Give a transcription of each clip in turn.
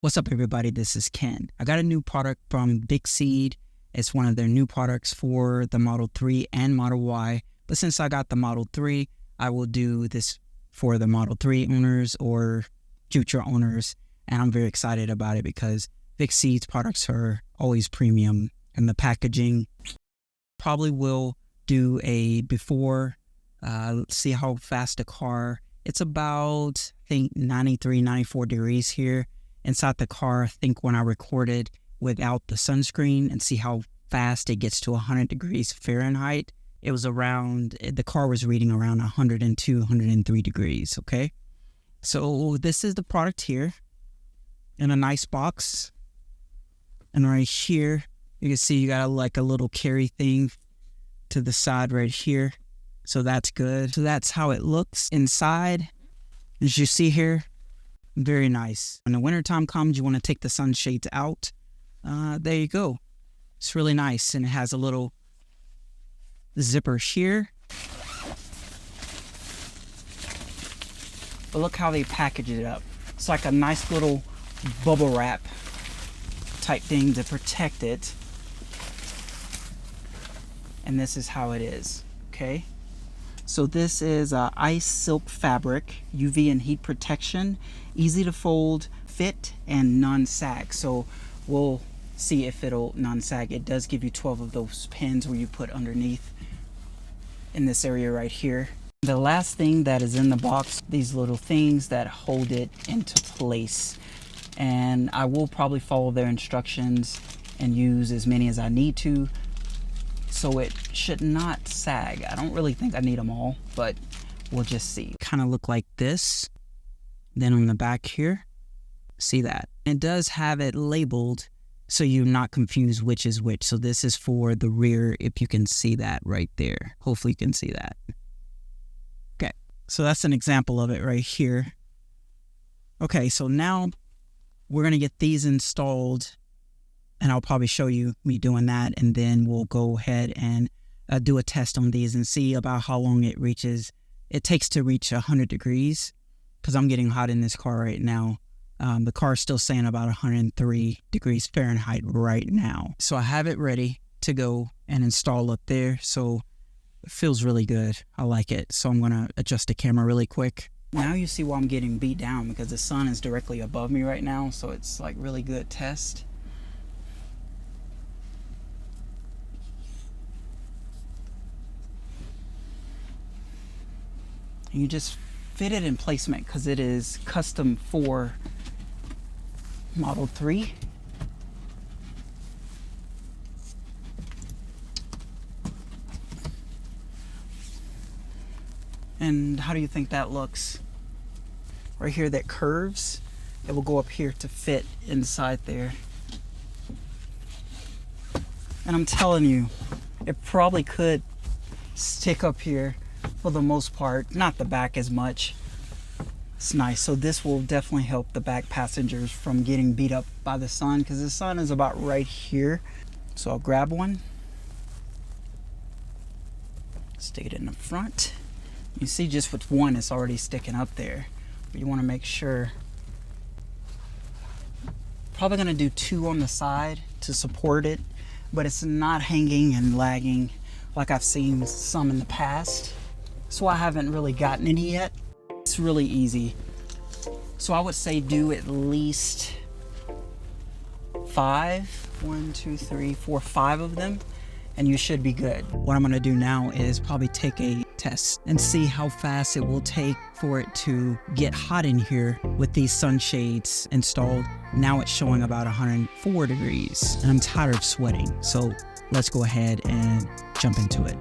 What's up, everybody? This is Ken. I got a new product from Big Seed. It's one of their new products for the Model 3 and Model Y. But since I got the Model 3, I will do this for the Model 3 owners or future owners. And I'm very excited about it because Big Seed's products are always premium. And the packaging probably will do a before, see how fast the car. It's about, I think, 93, 94 degrees here. Inside the car, I think when I recorded without the sunscreen and see how fast it gets to 100 degrees Fahrenheit, it was around, the car was reading around 102, 103 degrees, okay? So this is the product here in a nice box. And right here, you can see you got like a little carry thing to the side right here. So that's good. So that's how it looks inside. As you see here, very nice. When the wintertime comes, you want to take the sunshades out. There you go. It's really nice. And it has a little zipper here. But look how they package it up. It's like a nice little bubble wrap type thing to protect it. And this is how it is, okay? So this is ice silk fabric, UV and heat protection, easy to fold, fit, and non-sag. So we'll see if it'll non-sag. It does give you 12 of those pins where you put underneath in this area right here. The last thing that is in the box, these little things that hold it into place. And I will probably follow their instructions and use as many as I need to. So it should not sag. I don't really think I need them all, but we'll just see. Kind of look like this. Then on the back here, see that? It does have it labeled so you're not confused which is which. So this is for the rear, if you can see that right there. Hopefully you can see that. Okay, so that's an example of it right here. Okay, so now we're gonna get these installed. And I'll probably show you me doing that, and then we'll go ahead and do a test on these and see about how long it reaches. It takes to reach 100 degrees because I'm getting hot in this car right now. The car is still saying about 103 degrees Fahrenheit right now. So I have it ready to go and install up there. So it feels really good. I like it. So I'm going to adjust the camera really quick. Now you see why I'm getting beat down, because the sun is directly above me right now. So it's like really good test. You just fit it in placement because it is custom for Model 3. And how do you think that looks? Right here, that curves, it will go up here to fit inside there. And I'm telling you, it probably could stick up here for the most part, not the back as much. It's nice. So this will definitely help the back passengers from getting beat up by the sun, because the sun is about right here. So I'll grab one, stick it in the front. You see just with one it's already sticking up there, but you want to make sure. Probably going to do two on the side to support it, but it's not hanging and lagging like I've seen some in the past. So I haven't really gotten any yet. It's really easy. So I would say do at least 5, 1, 2, 3, 4, 5 of them, and you should be good. What I'm gonna do now is probably take a test and see how fast it will take for it to get hot in here with these sunshades installed. Now it's showing about 104 degrees, and I'm tired of sweating. So let's go ahead and jump into it.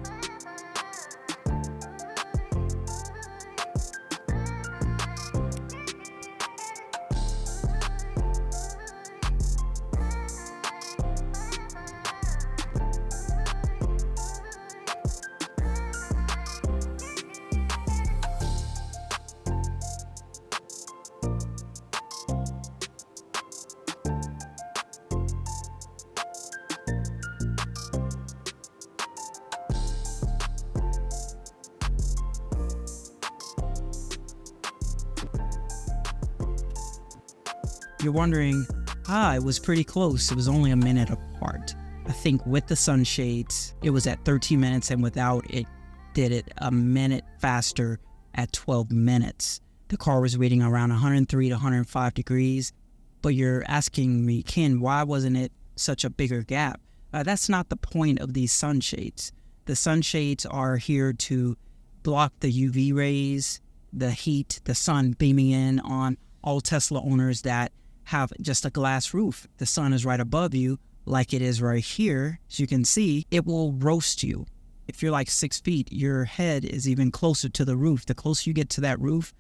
You're wondering, it was pretty close. It was only a minute apart. I think with the sunshades, it was at 13 minutes, and without, it did it a minute faster at 12 minutes. The car was reading around 103 to 105 degrees, but you're asking me, Ken, why wasn't it such a bigger gap? That's not the point of these sunshades. The sunshades are here to block the UV rays, the heat, the sun beaming in on all Tesla owners that have just a glass roof. The sun is right above you, like it is right here. As you can see, it will roast you. If you're like 6 feet, your head is even closer to the roof. The closer you get to that roof,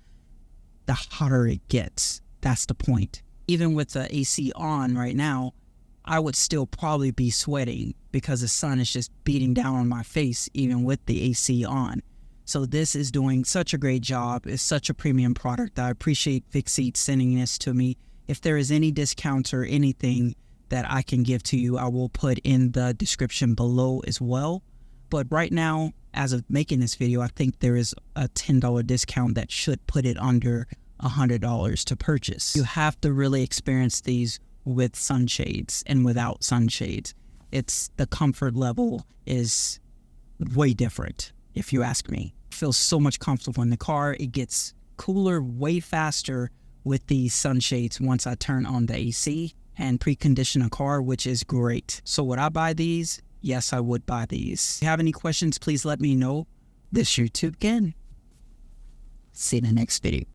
the hotter it gets. That's the point. Even with the AC on right now, I would still probably be sweating because the sun is just beating down on my face, even with the AC on. So this is doing such a great job. It's such a premium product. I appreciate Fixeat sending this to me. If there is any discounts or anything that I can give to you, I will put in the description below as well. But right now, as of making this video, I think there is a $10 discount that should put it under $100 to purchase. You have to really experience these with sunshades and without sunshades. It's the comfort level is way different, if you ask me. It feels so much comfortable in the car. It gets cooler way faster with these sunshades once I turn on the AC and precondition a car, which is great. So would I buy these? Yes, I would buy these. If you have any questions, please let me know. This is YouTube Ken. See you in the next video.